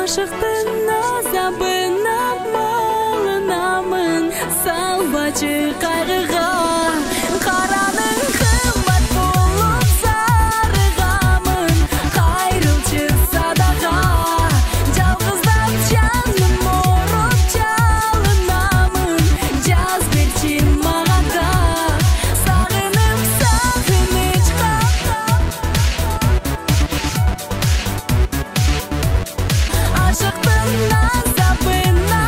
Ашықтың азабына малынамын, салбачы қайғыға. Қараның қымбат болып зарығамын, қайрылшы садаға. Жалғыздап жаным ұрып жалынамын, жаз берші маған да. Сағынып сағыныш қаққан, ашықтың азабына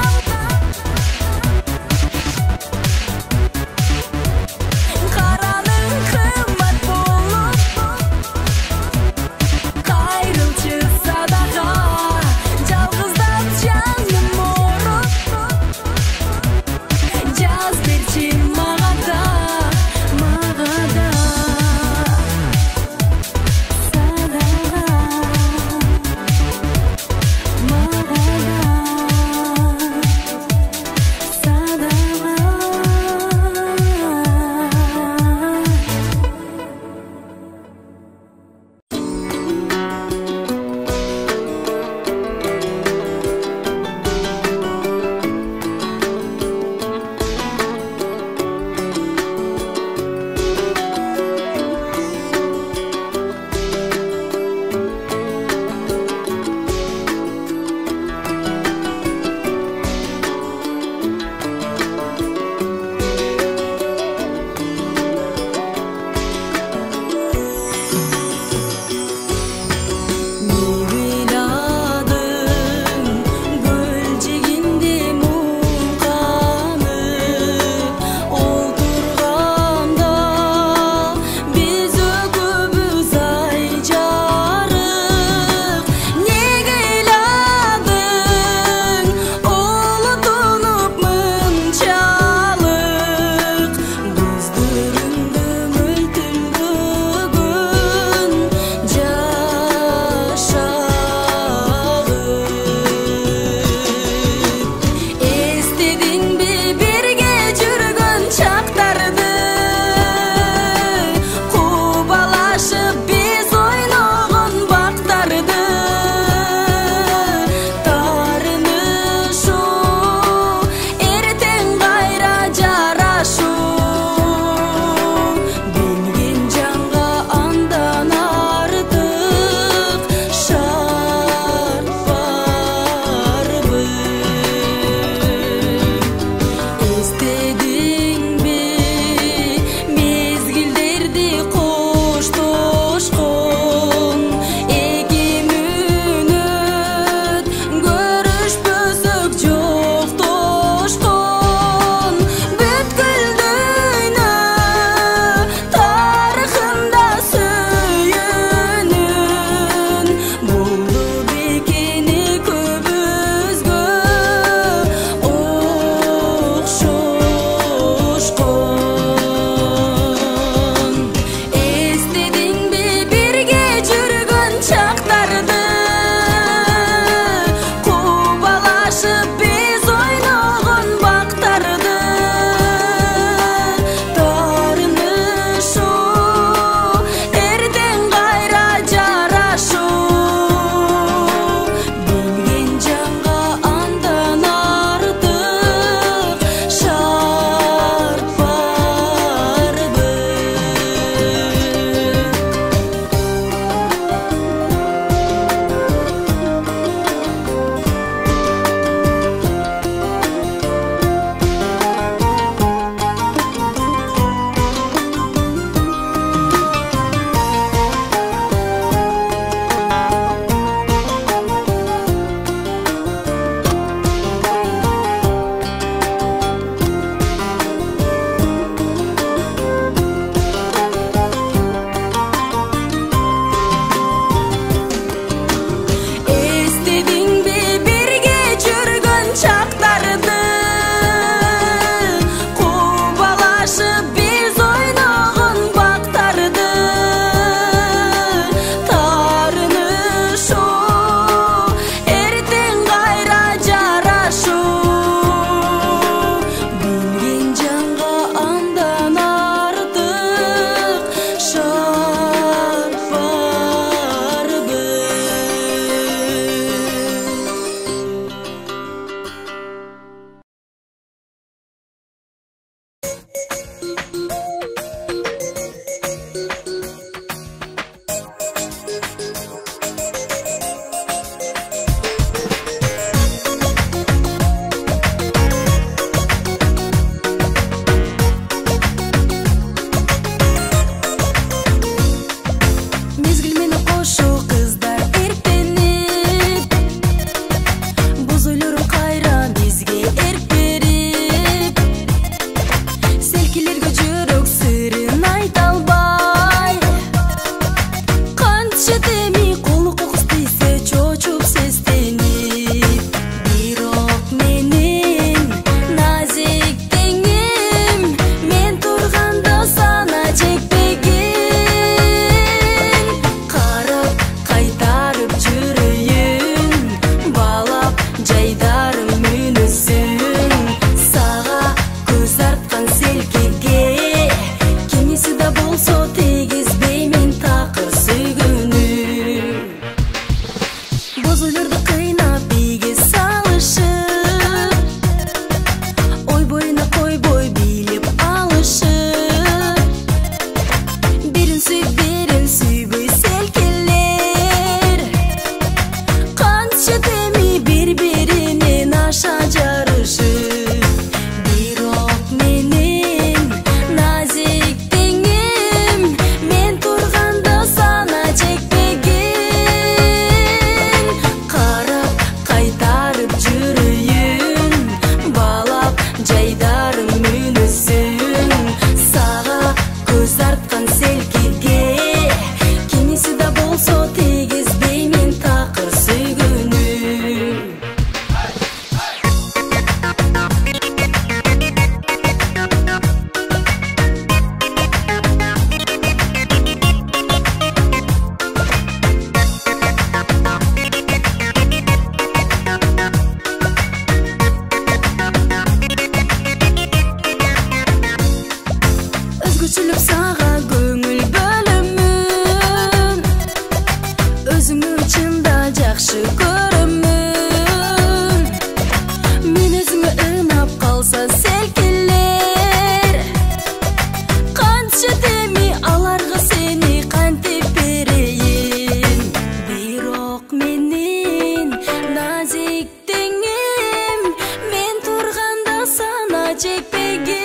жекпеген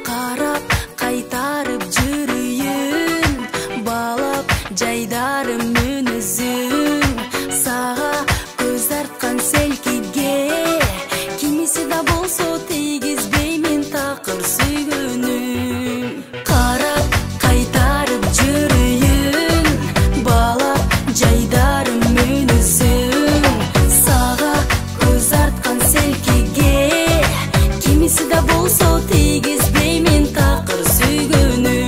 қарап қайтарып жүрейін балап жайдарым үнізін саға көз артқан селкеге кимisi да болсо тийгизбеймин такыр сүйгөнүм карап кайтарып жүрөйүн балап жайдарым үнүзүн сага көз арткан селкеге кимisi да болсо тийгизбеймин такыр сүйгөнүм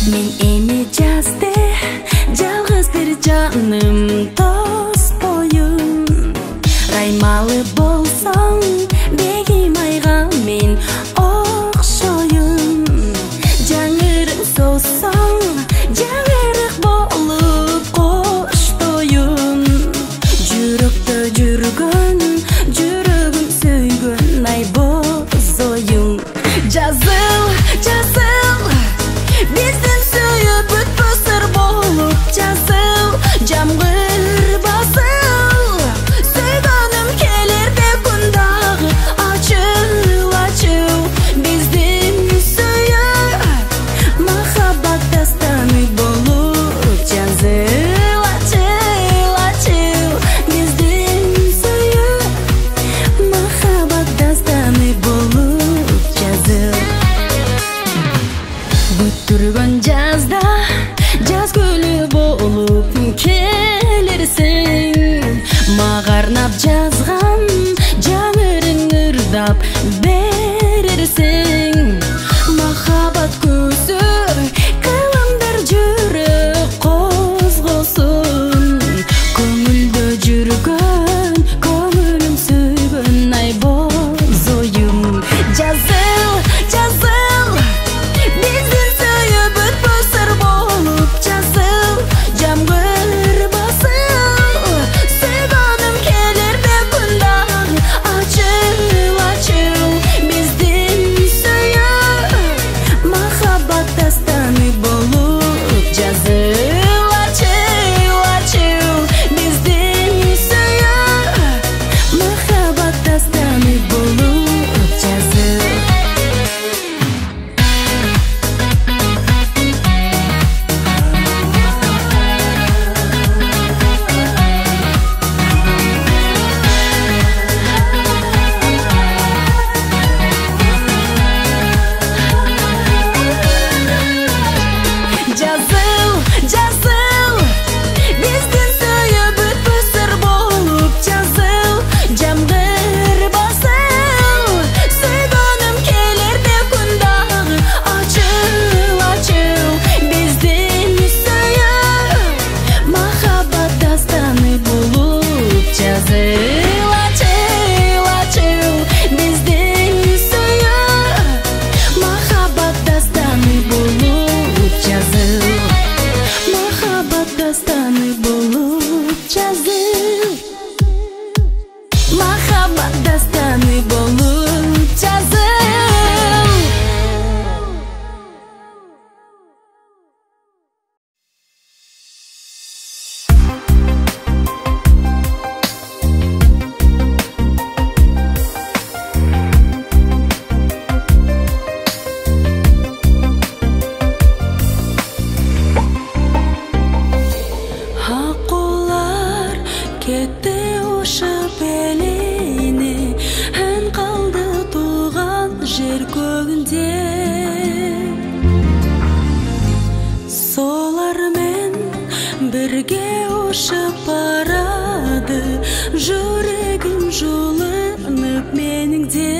Мен эми жазды жалгыз бир жаным тоспойум раймалы болсоң бегим айга мен окшоюм жаңырың соосоң жаңырык болуп коштоюм жүрөктө жүргөн жүрөгүм сөйгөн ай бозоюм жазыл жазыл биздин сүйүп өтпөсөр болуп жазыл жамгыр басыл сүйгөнүм келерде күн дагы ачыл ачыл биздин сүйүп махаббат дастаны болуп жазыл ачыл ачыл биздин сүйүп махаббат дастаны болуп жазыл Бүттүргөн жазда жаз гүлү болуп келерсиң мага арнап жазган жаңырың ырдап берерсиң махаббат көзү кылымдар жүрөк козгосун көңүлдө жүргөн көңүлүм сүйгөн ай бозоюм жазыл жазыл биздин сүйүп өтпөсөр болуп жазыл жамгыр басыл сүйгөнүм келерде күн дагы ачыл ачыл биздин сүйүп махаббат дастаны болуп жазыл ачыл ачыл биздин сүйүп махаббат дастаны болуп жазыл жазыл жазыл биздин сүйүп өтпөсөр болуп жазыл жамгыр басыл сүйгөнүм келерде күн дагы ачыл ачыл биздин сүйүп махаббат дастаны болуп жазыл ачыл ачыл биздин сүйүп махаббат дастаны болуп жазыл махаббат дастаны болуп жазыл махаббат дастаны болуп жазыл Акулар кетти ушуп элине эн калды тууган жер көгүндө солар мен бирге ұшып барады, жүрегім жұлынып меніңде.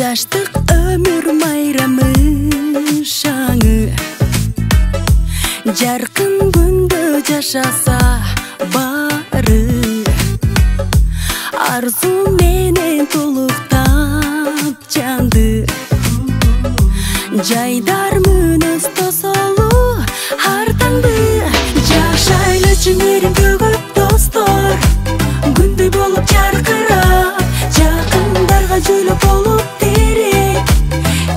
Жаштык өмүр майрамы шаңы, жаркын күндө жашаса бары, арзу менен толуктап жанды. Жайдар мүнөз тосолу артаңды, жашайлычы мерим көгөп достор, күндөй болуп жаркырап, жакындарга жөйлөп болуп терек,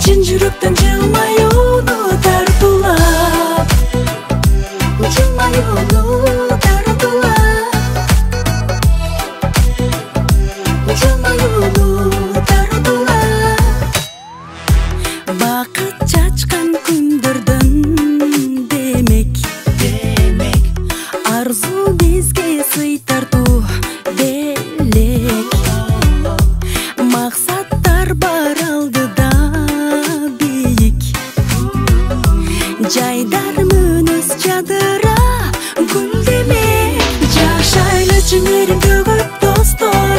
чын жүрөктөн жылмаюуну тартуулап, жылмаюуну тартуулап, жылмаюуну тартуулап. Бакыт чачкан күндөрдөн демек, арзу бизге сый тартуу белек. Максаттар бар алдыда бийик, жайдар мүнөз жадыра гүлдемек. Жашайлычы мерим көгөп достор,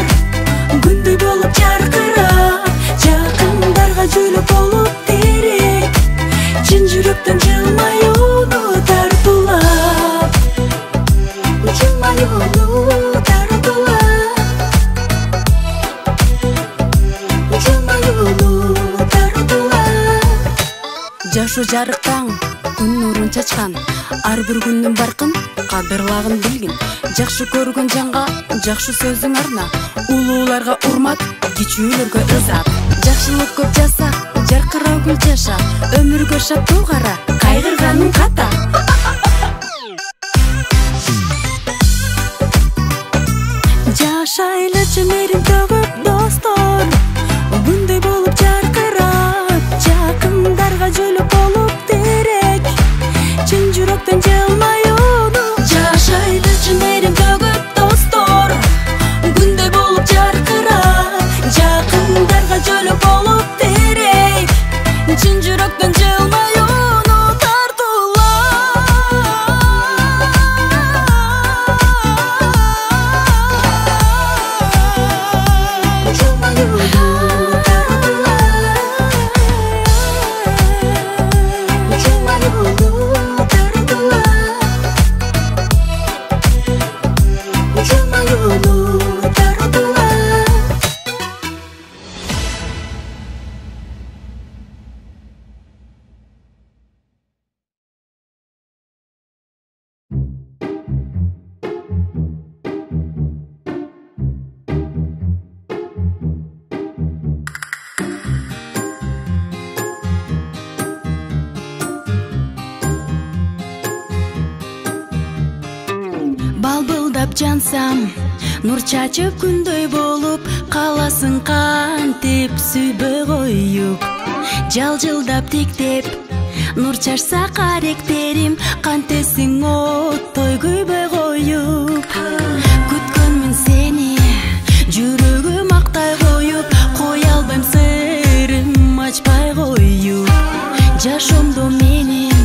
күндөй болуп жаркырап, жакындарга жөйлөп болуп терек, чын жүрөктөн жылмаюуну тартуулап, жылмаюуну тартуулап, жылмаюуну тартуулап. Жашоо жарык таң, күн нурун чачкан, ар бир күндүн баркын кадырлагын билгин. Жакшы көргөн жанга жакшы сөзүң арна, улууларга урмат, кичүүлөргө ызат. Жакшылык көп жаса, жаркырау гүл жаша, өмүргө шаттуу кара, кайгырганың ката. Жашайлычы мерим көгөп достор, күндөй болуп жаркырап, жакындарга жөйлөп болуп терек, чын жүрөктөн жылмаюуну. Жашайлычы мерим көгөп достор, күндөй болуп жаркырап, жакындарга жөйлөп болуп терек, чын жүрөктөн жылмаюуну тартуулап, жылмаюуну тартуулап, жылмаюуну тартуулап, жылмаюуну тартуулап. Балбылдап жансам, нур чачып күндөй болуп, каласың кантип сүйбөй коюп. Жалжылдап тиктеп, нур чачса каректерим, кантесиң оттой күйбөй коюп. Күткөнмүн сени, жүрөгүм актай коюп, кое албайм сырым ачпай коюп. Жашоомдо менин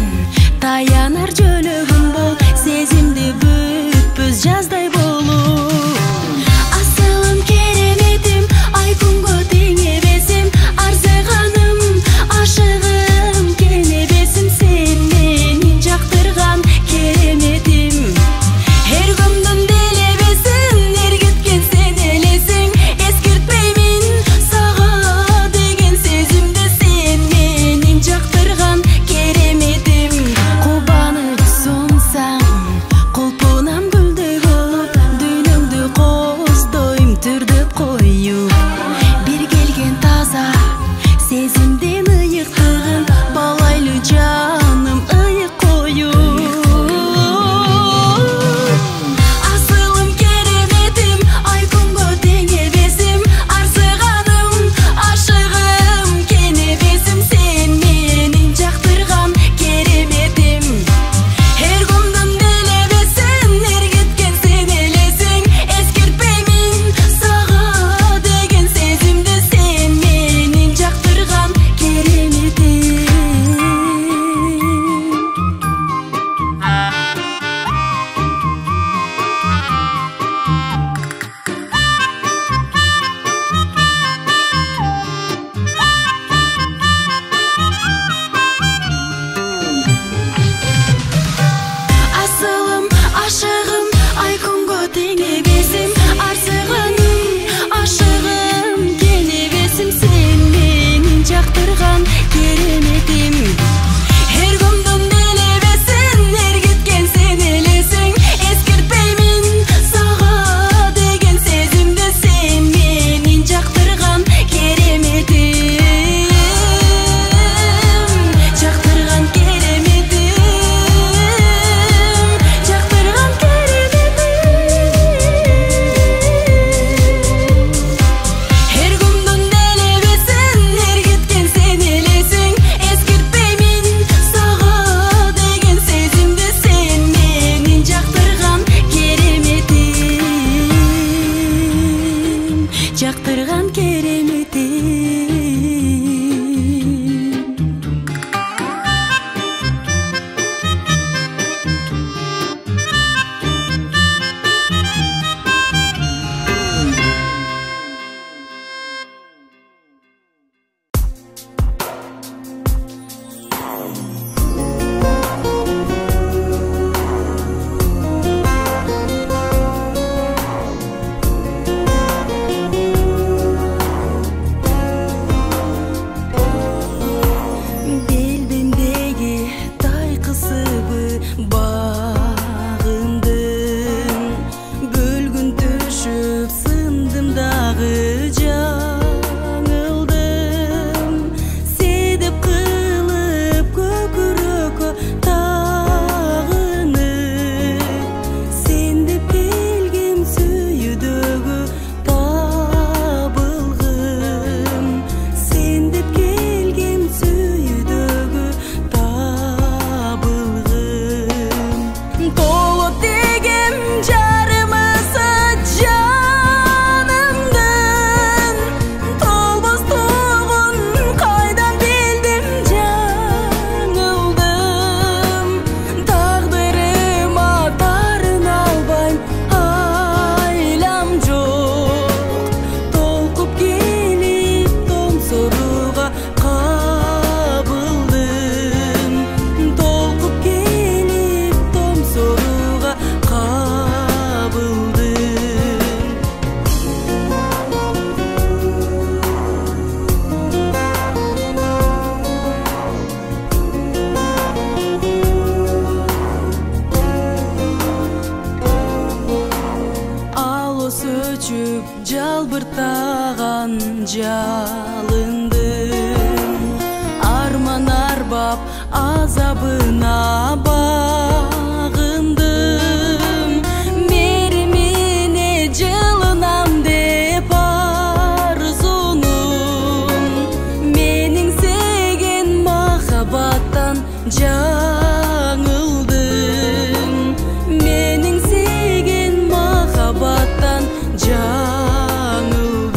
таянар жөнөгүм бол, сезимди бүтпөз жаздай болуп. Асылым кереметим, ай күнгө тең эбесим, арзыганым, ашыгым кенебесим, сен менин жактырган кереметим. Эр көмдүм делебесин, эргеткен сен элесиң, эскертпеймин сага деген сезимди, сен менин жактырган кереметим. Bağındın bölgün düşüp sındım dağı жаңылдым Седіп қылып көкірөкө тағынып Сендеп келгем сүйүдөгү табылгым Сендеп келгем сүйүдөгү табылгым Толот дегем жарымысы жанымдын Толбостугун кайдан билдим жаңылдым Тагдырыма тарына албайм айлам жок Толкуп келип томсоруга кабылдым Толкуп келип томсоруга кабылдым Алыс өчүп жалбыртаган жалындым Арман арбап азабына багындым Меримене жылынам деп арзунум Менин сеген махабаттан жаңылдым Менин сеген махабаттан жаңылдым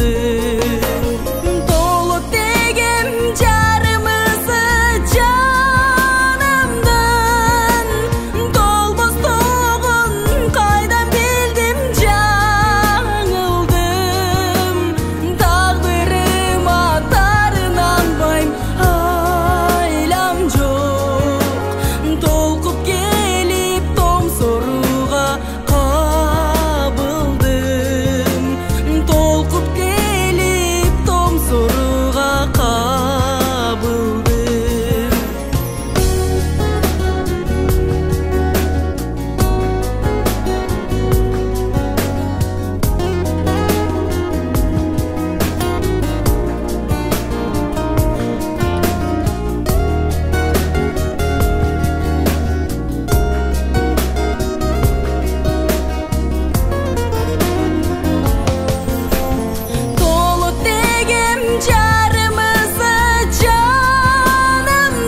Толот дегем жарымысы жанымдын Толбостугун кайдан билдим жаңылдым Тагдырыма тарына албайм айлам жок Толкуп келип томсоруга кабылдым Толкуп келип томсоруга кабылдым Толот дегем жарымысы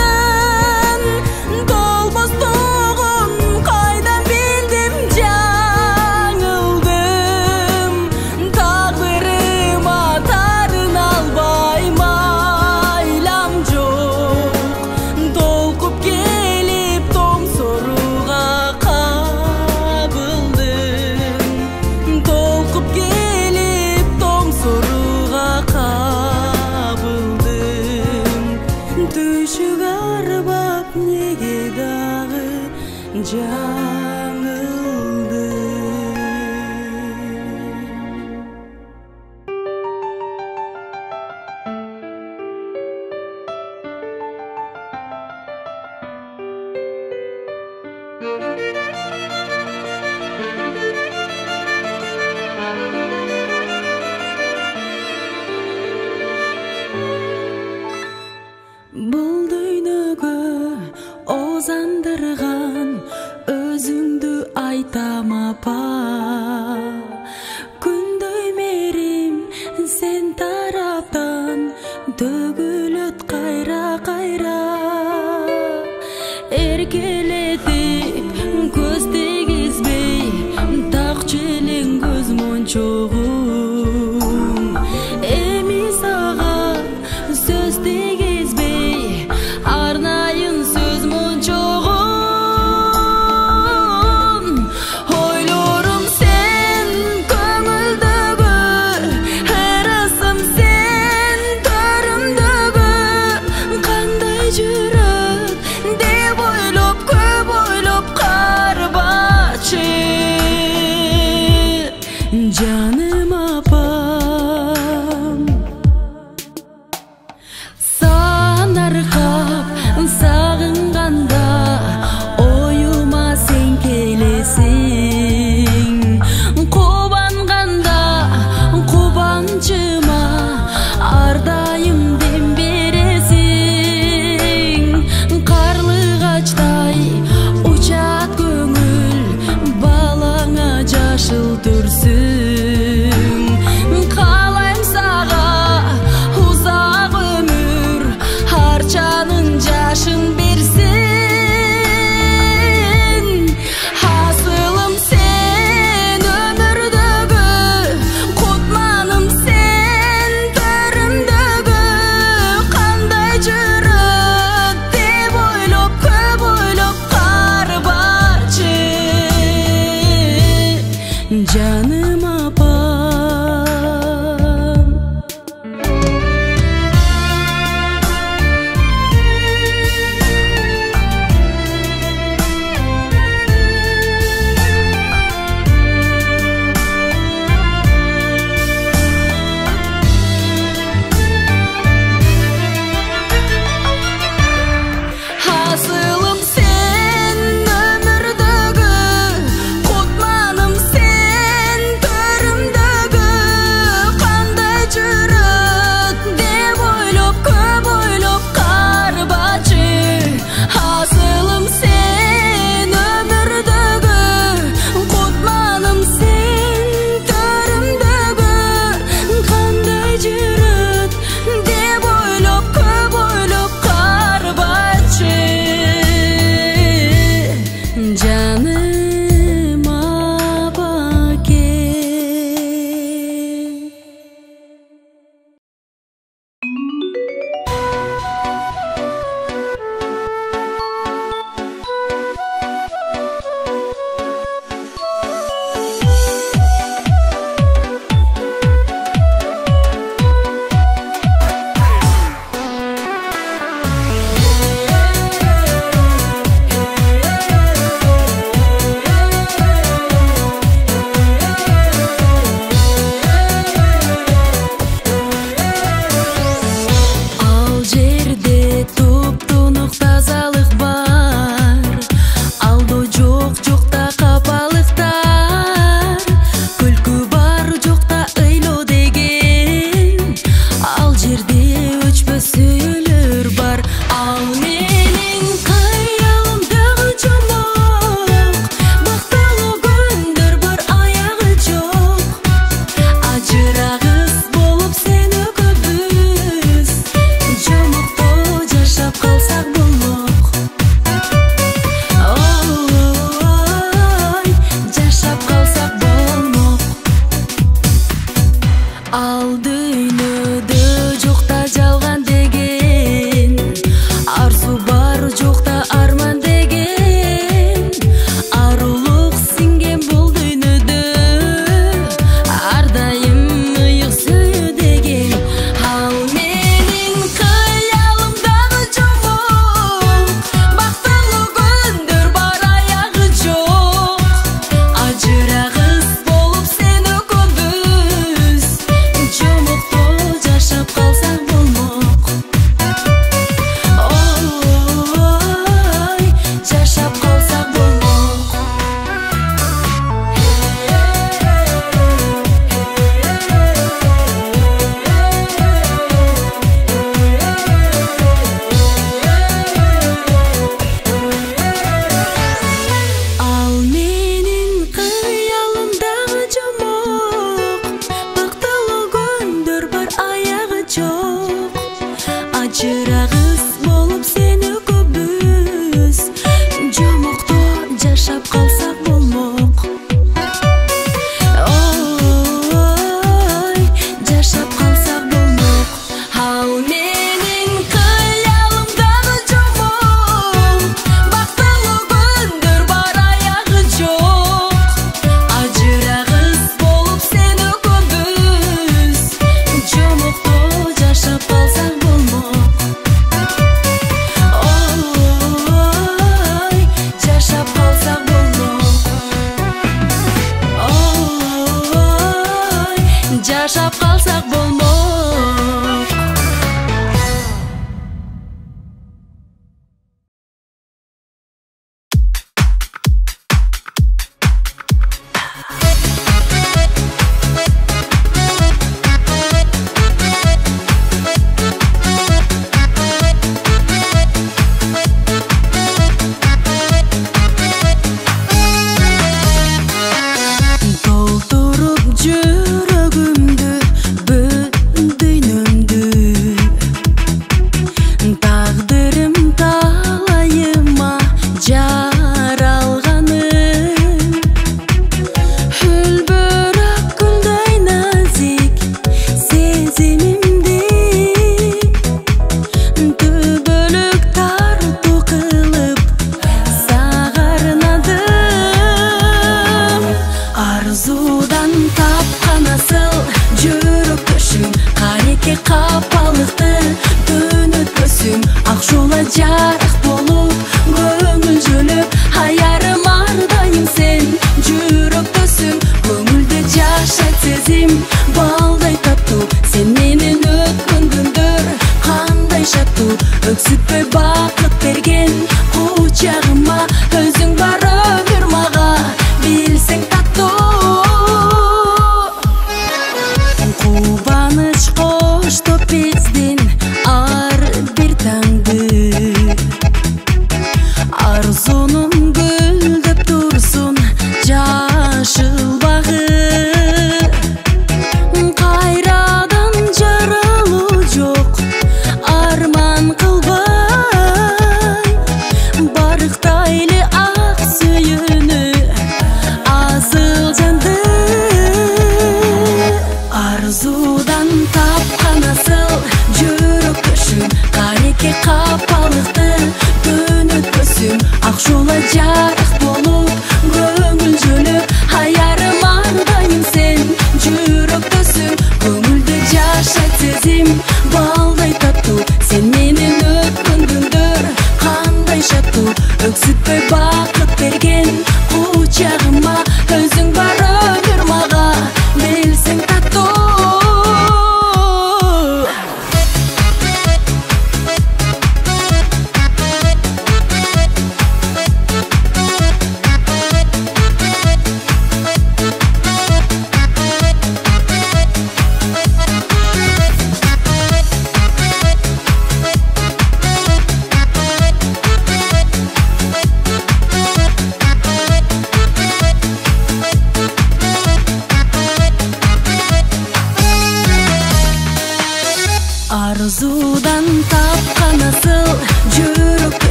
жанымдын Толбостугун кайдан билдим жаңылдым Тагдырыма тарына албайм айлам жок Толкуп келип томсоруга кабылдым Толкуп келип томсоруга кабылдым Түшүк арбап неге дагы жаңылдым Бул дүйнөгө озандырган өзүңдү айтам апа Күндөй мерим сен тараптан төгүлөт кайра кайра Эркелетип көз тегизбей так желең көз мончогум Эми сага сөз тегизбей арнайын сөз мончогум Ойлорум сен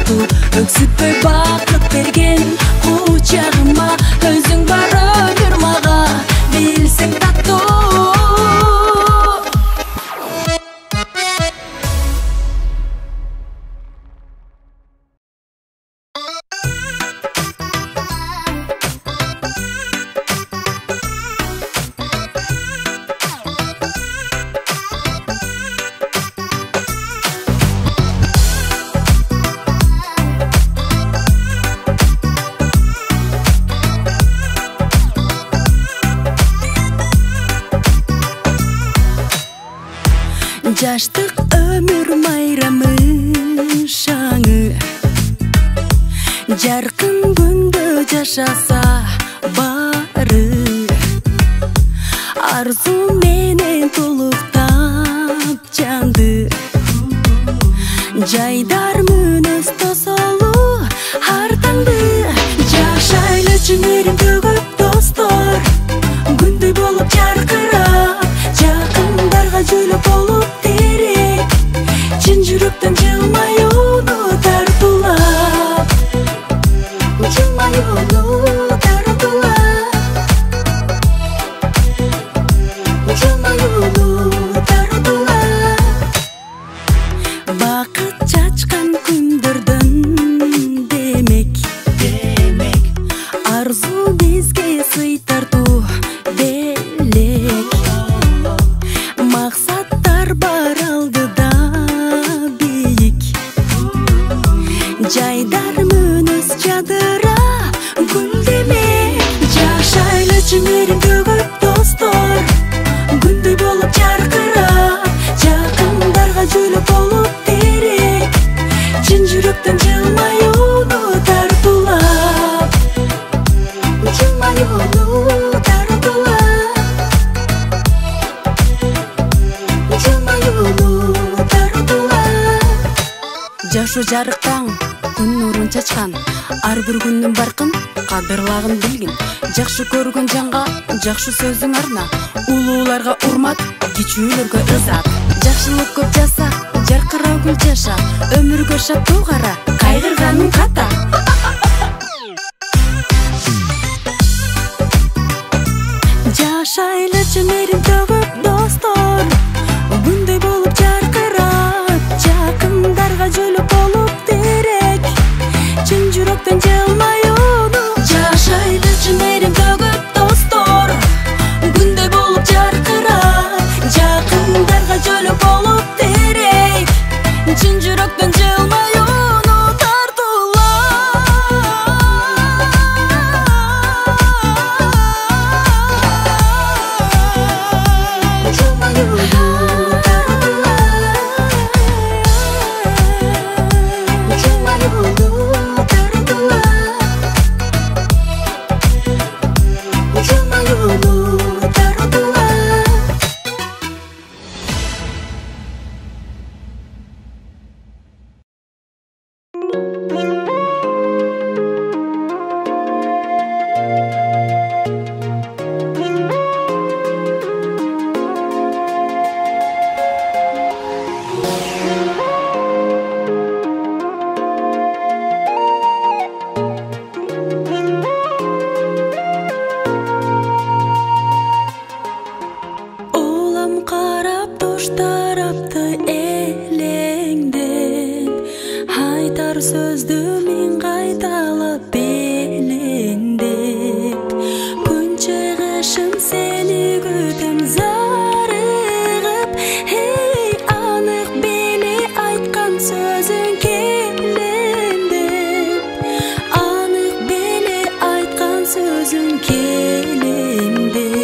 тартуу өксүтпөй бакыт берген кучагыма өзүң бар өмүр мага билсең таттуу жаштык өмүр майрамы шаңы жаркын күндө жашаса бары арзу менен толуктап жанды жайдар мүнөз тосолу ар таңды жашайлычы мээрим төгүп достор күндөй болуп жаркырап жакындарга жөлөп болуп терек чын жүрөктөн жылмаюуну тартуулап жылмаюуну тартуулап жылмаюуну тартуулап бакыт чачкан күндөрдөн демек арзу бизге сый тартуу белек максаттар бар алдыда бийик жайдар мүнөз жадыра гүлдемек жашайлычы мээрим төгүп достор күндөй болуп жаркырап жакындарга жөлөп болуп терек чын жүрөктөн жылмаюуну тартуулап жылмаюуну тартуулап жылмаюуну тартуулап жашоо жарык таң күн нурун чачкан ар бир күндүн баркын кадырлагын билгин жакшы көргөн жанга жакшы сөзүң арна улууларга урмат кичүүлөргө ызат жакшылык көп жаса жаркырау гүл жаша өмүргө шаттуу кара кайгырганың ката жашайлычы мээрим төгүп достор күндөй болуп жаркырап жакындарга жөлөп болуп терек чын жүрөктөн жылмаюуну жашайлычы мээрим төгүп достор күндөй болуп жаркырап жакындарга жөлөп болуп терек чын жүрөктөн жылмаюуну тартуулап жылмаюуну сөздү мен кайталап белеңдеп күн чыгышым сени күтөм зарыгып эй анык беле айткан сөзүң келем деп анык беле айткан сөзүң келем деп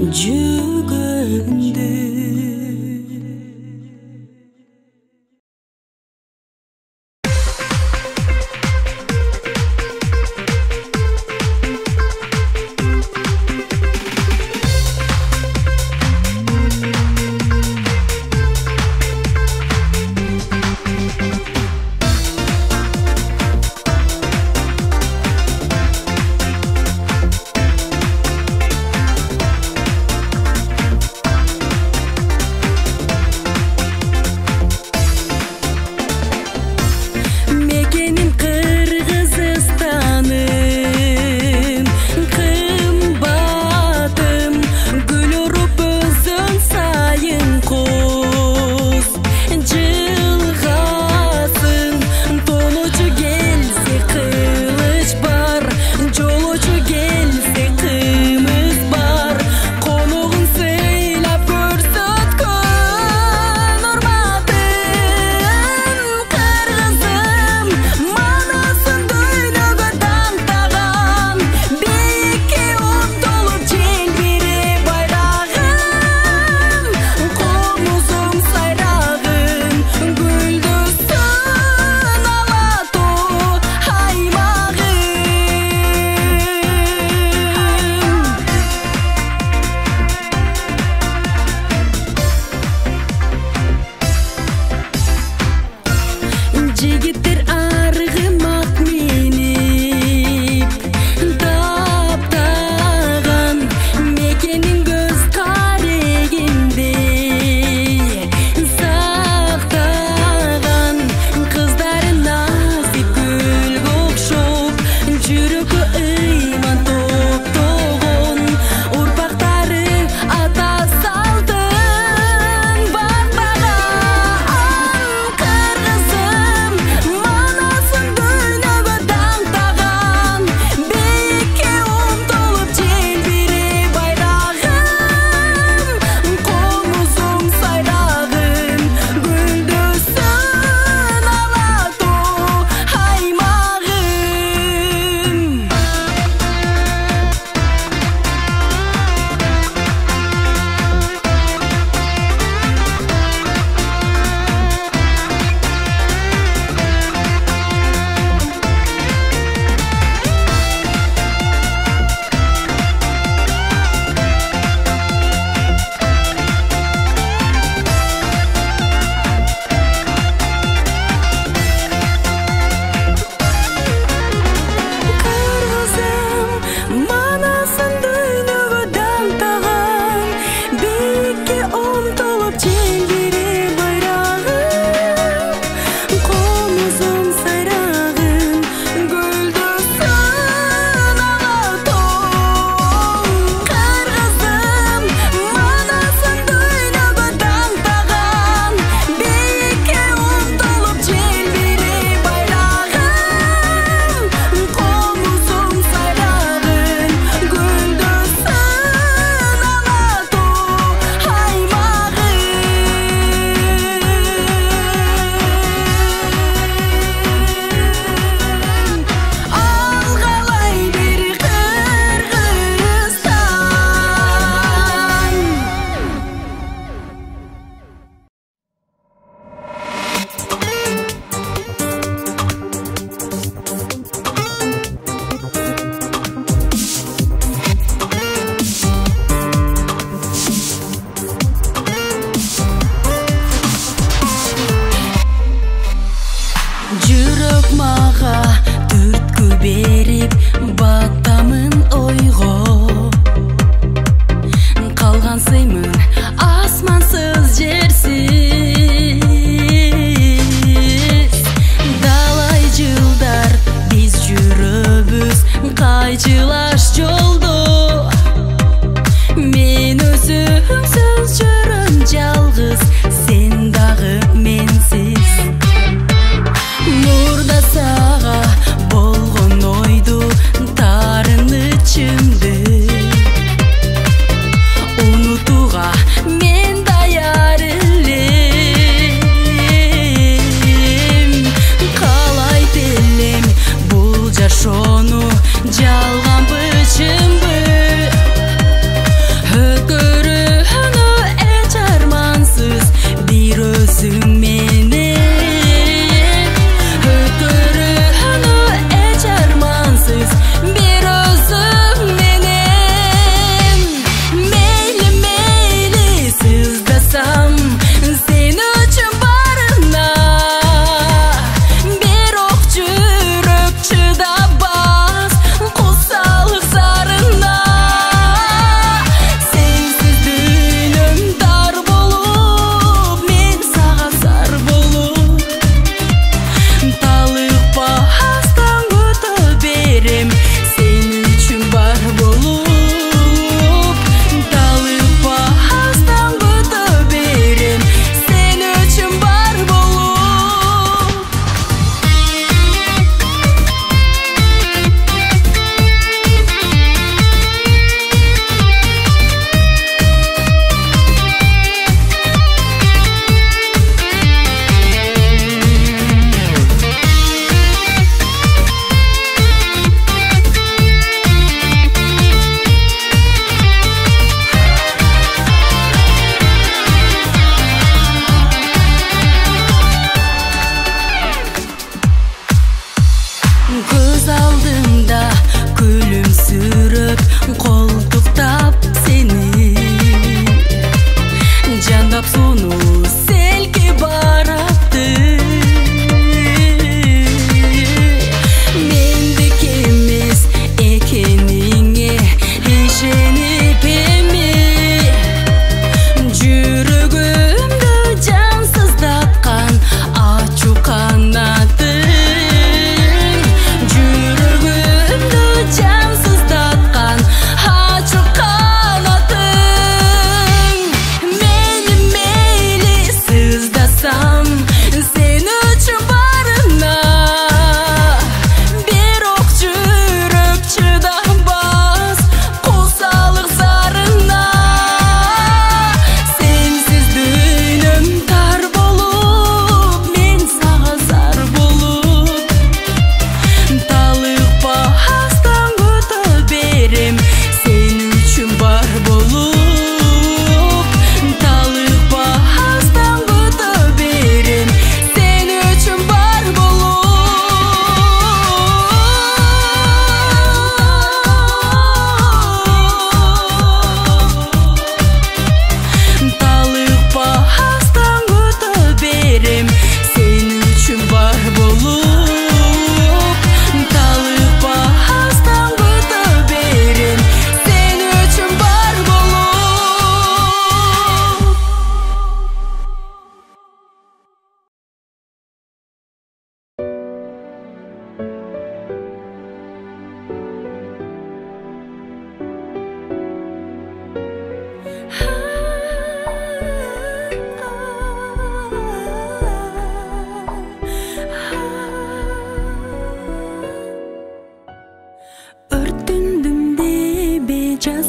жүргөндө.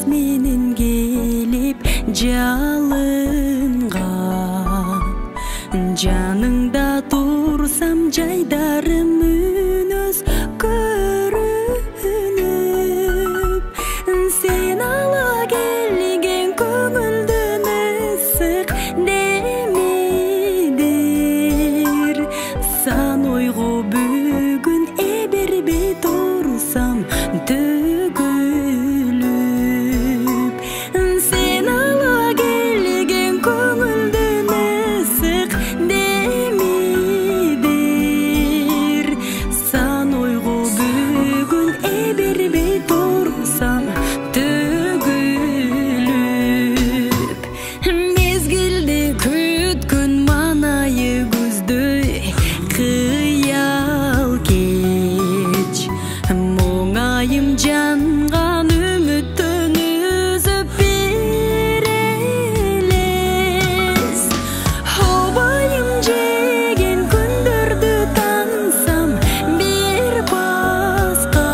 менен келип жалынған жаныңда турсам жайдарым үнөз көрүнүп сен ала келген көңүлдүн ысык демидир сан ойго бүгүн эбербей турсам төгүлүп сен ала келген көңүлдүн ысык демидир сан ойго бүгүн эбербей турсам төгүлүп мезгилди күткөн манайы күздөй кыял кеч моңайым жанган үмүттөн үзүп бир элес обайым жеген күндөрдү таңсам бир баска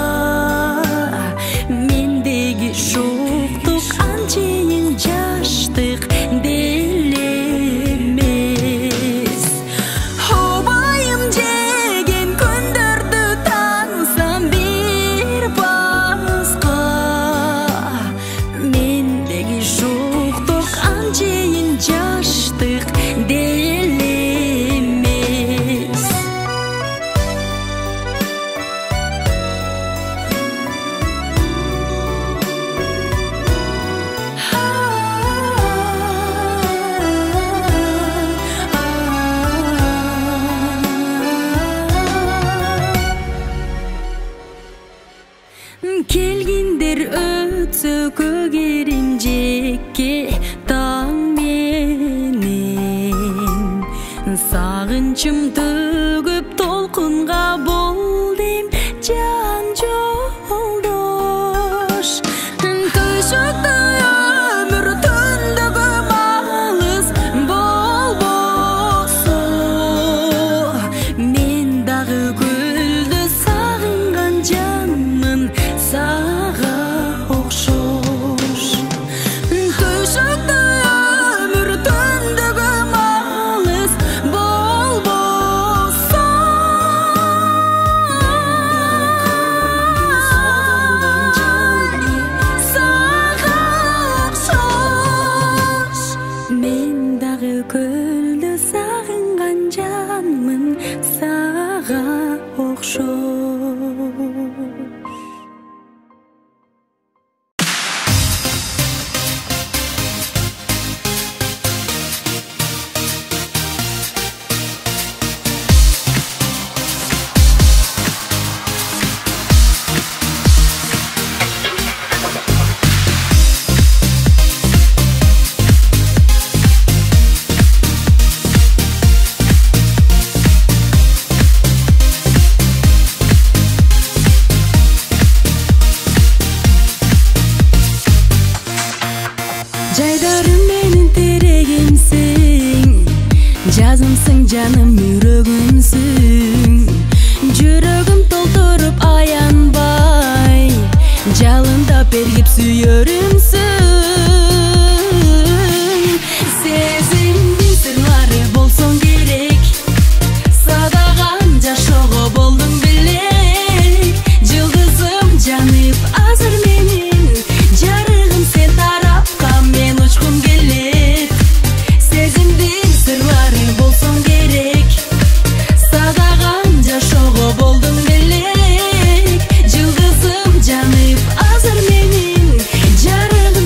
мендеги шоктук анчейин жаштык деле эмес обайым жеген күндөрдү таңсам бир баска мендеги шоктук анчейин жаштык деле эмес келгиндер өтсө көгерим жекке таң менен сагынчым төгүп толкунга болдым жан жолдош төшөктө өмүр түндөгү алыс болбосо мен дагы гүлдү сагынган жанмын сага окшош төшөктө өмүр түндөгү алыс болбосо сага окшош мен дагы көлдү сагынган жанмын сага окшош жайдарым менин терегимсиң жазымсың жаным жүрөгүмсүң жүрөгүм толтуруп аянбай жалындап эргип сүйөрүмсүң сезимдин сырлары болсоң керек садаган жашоого болдуң белек жылдызым жанып азыр менин жарыгым сен тарапка мен учкум келет сезимдин сырлары болсоң керек садаган жашоого болдуң белек жылдызым жанып азыр менин жарыгым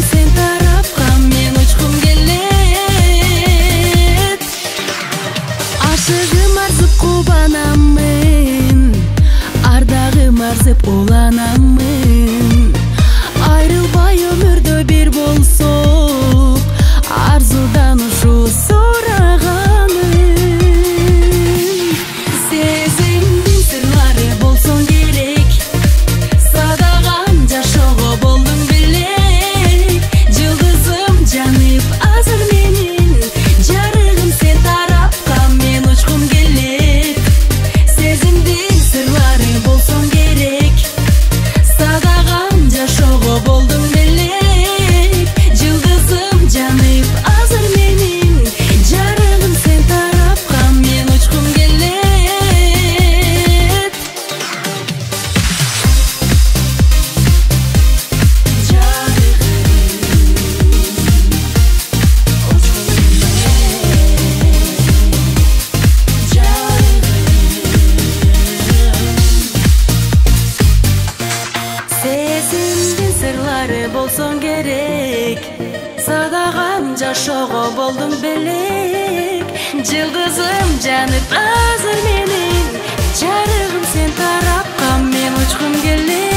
керек. Садаган жашоого болдум белек. Жылдызым жанып азыр менин, жарыгым сен тарапка мен учкум келет.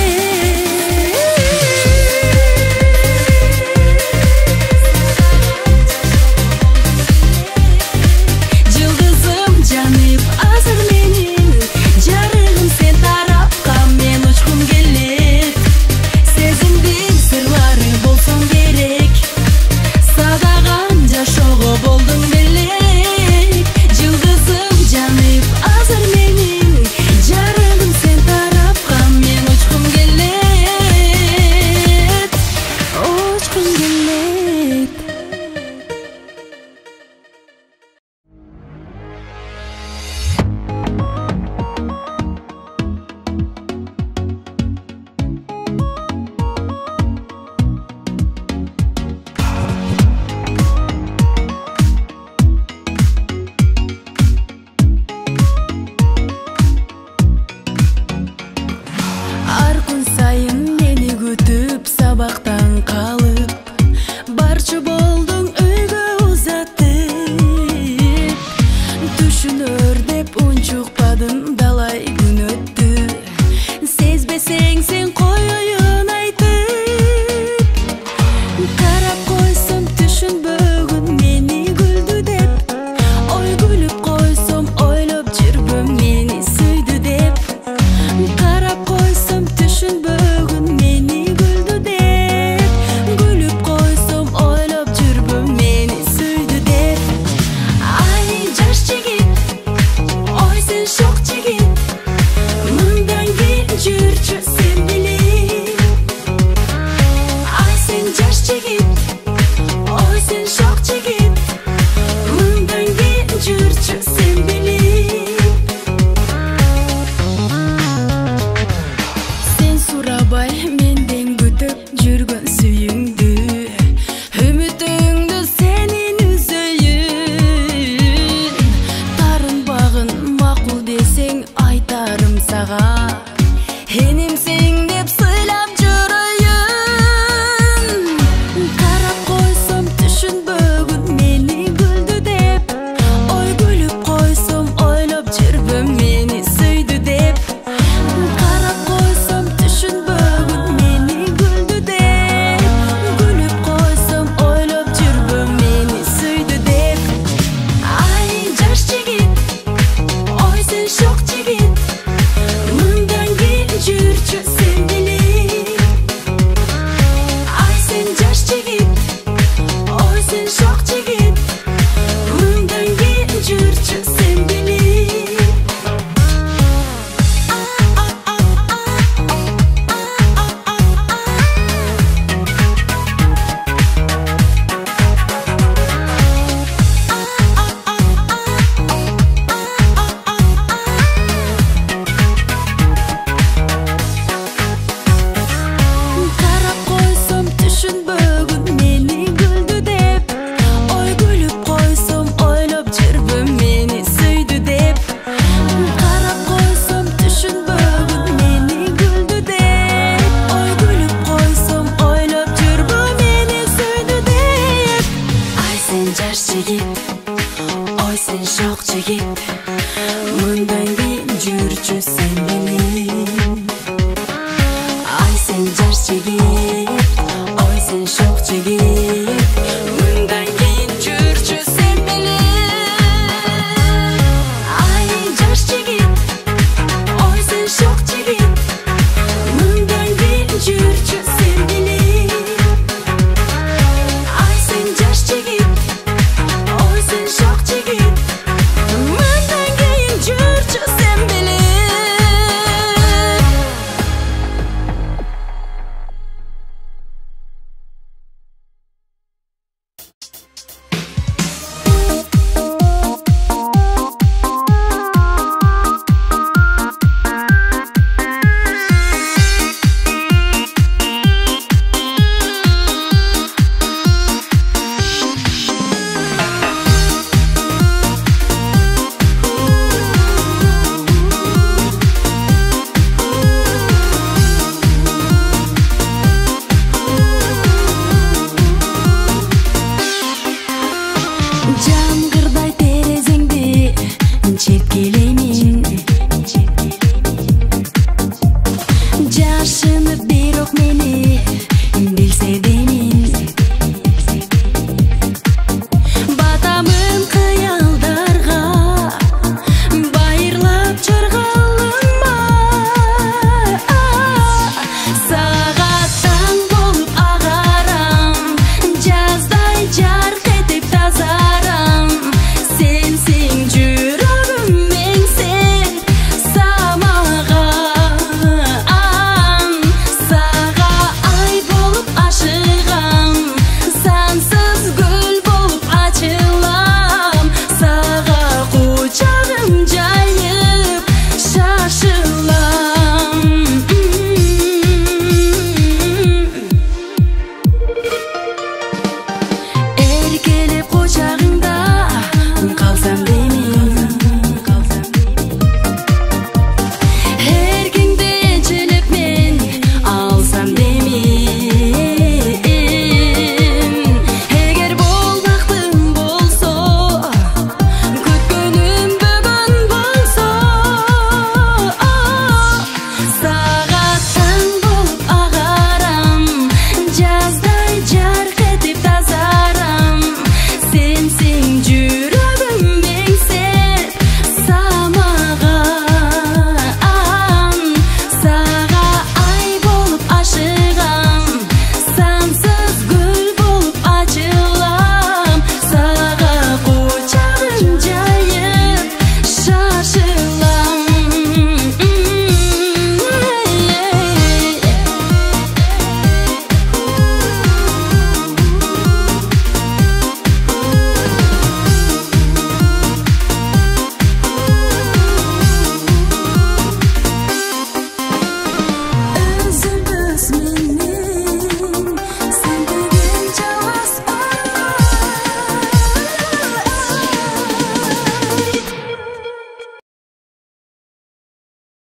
Сабактан калып, барчы болдуң өйгө узатып. Түшүнөр деп унчукпадым, далай күн өттү. Сезбесең сен коеюн айтып. Карап койсом түшүнбөгүн мени күлдү деп. Ой күлүп койсом ойлоп жүрбөм мени сүйдү деп. Карап койсом түшүнбөгүн мени менден күтүп жүргөн сүйүңдү, үмүтүңдү сенин үзөйүн. Тарынбагын макул десең айтарым сага, энимсиң деп сыйлап жүрөйүн. Карап койсом түшүнбөгүн мени күлдү деп. Ой күлүп койсом ойлоп жүрбөм мени сүйдү деп. Карап койсом түшүнбөгүн мени күлдү деп. Күлүп койсом ойлоп жүрбөм мени сүйдү деп. Ай жаш жигит, ой сен шок жигит. Мындан кийин жүрчү сен билип. Ай сен жаш жигит, ой сен шок жигит. Мындан кийин жүрчү сен билип. Карап койсом түшүнбөгүн мени күлдү деп. Ой күлүп койсом ойлоп жүрбөм мени сүйдү деп. Карап койсом түшүнбөгүн мени күлдү деп. Ой күлүп койсом ойлоп жүрбөм мени сүйдү деп. Ай сен жаш жигит, ой сен шок жигит. Мындан кийин жүрчү сен менен. Ай сен жаш жигит, ой сен шок жигит.